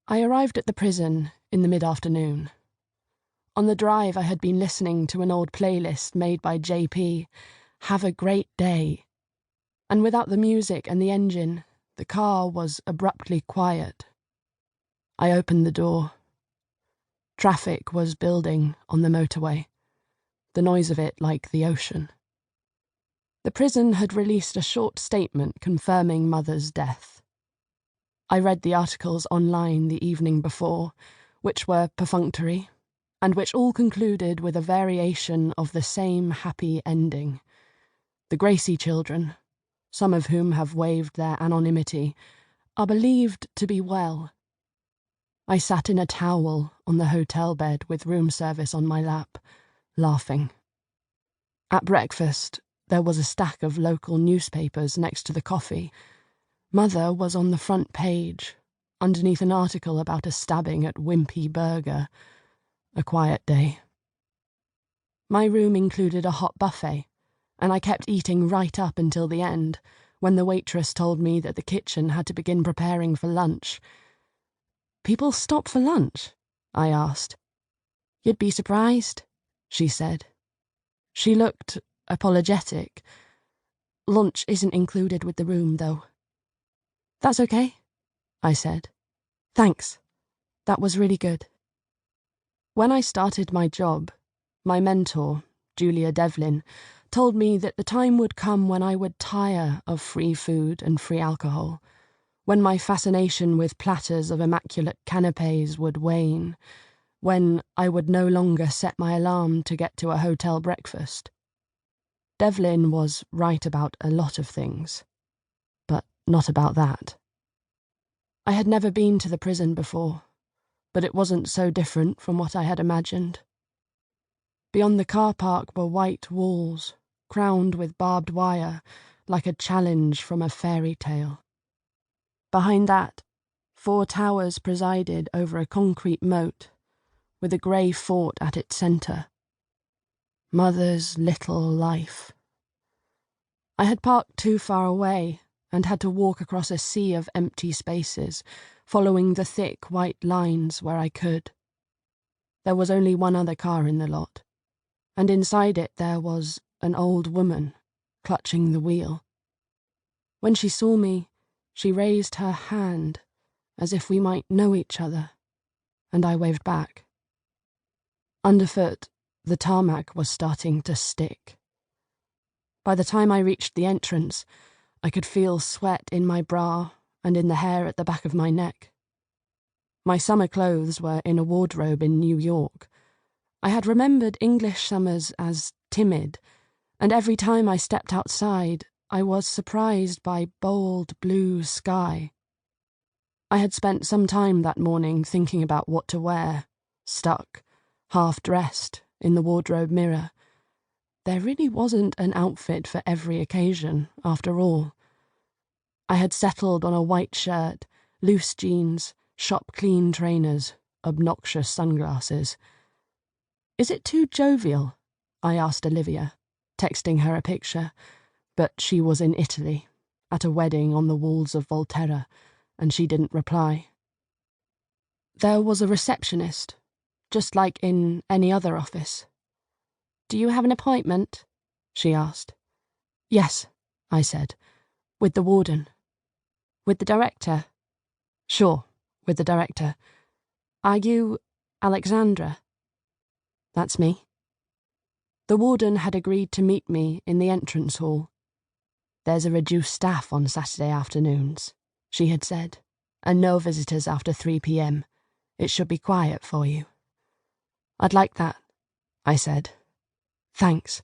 I arrived at the prison in the mid-afternoon. On the drive, I had been listening to an old playlist made by JP, Have a Great Day. And without the music and the engine, the car was abruptly quiet. I opened the door. Traffic was building on the motorway, the noise of it like the ocean. The prison had released a short statement confirming Mother's death. I read the articles online the evening before, which were perfunctory, and which all concluded with a variation of the same happy ending. The Gracie children, some of whom have waived their anonymity, are believed to be well. I sat in a towel on the hotel bed with room service on my lap, laughing. At breakfast, there was a stack of local newspapers next to the coffee. Mother was on the front page, underneath an article about a stabbing at Wimpy Burger. A quiet day. My room included a hot buffet, and I kept eating right up until the end, when the waitress told me that the kitchen had to begin preparing for lunch. "People stop for lunch?" I asked. "You'd be surprised," she said. She looked apologetic. "Lunch isn't included with the room, though." "That's okay," I said. "Thanks. That was really good." When I started my job, my mentor, Julia Devlin, told me that the time would come when I would tire of free food and free alcohol, when my fascination with platters of immaculate canapés would wane, when I would no longer set my alarm to get to a hotel breakfast. Devlin was right about a lot of things, but not about that. I had never been to the prison before, but it wasn't so different from what I had imagined. Beyond the car park were white walls, crowned with barbed wire, like a challenge from a fairy tale. Behind that, 4 towers presided over a concrete moat, with a grey fort at its centre. Mother's little life. I had parked too far away and had to walk across a sea of empty spaces, following the thick white lines where I could. There was only one other car in the lot, and inside it there was an old woman, clutching the wheel. When she saw me, she raised her hand, as if we might know each other, and I waved back. Underfoot, the tarmac was starting to stick. By the time I reached the entrance, I could feel sweat in my bra and in the hair at the back of my neck. My summer clothes were in a wardrobe in New York. I had remembered English summers as timid, and every time I stepped outside, I was surprised by bold blue sky. I had spent some time that morning thinking about what to wear, stuck, half-dressed, in the wardrobe mirror. There really wasn't an outfit for every occasion, after all. I had settled on a white shirt, loose jeans, shop-clean trainers, obnoxious sunglasses. "Is it too jovial?" I asked Olivia, texting her a picture, but she was in Italy, at a wedding on the walls of Volterra, and she didn't reply. There was a receptionist, just like in any other office. "Do you have an appointment?" she asked. "Yes," I said. "With the warden." "With the director?" "Sure, with the director." "Are you Alexandra?" "That's me." The warden had agreed to meet me in the entrance hall. "There's a reduced staff on Saturday afternoons," she had said, "and no visitors after 3 p.m. It should be quiet for you." "I'd like that," I said. "Thanks."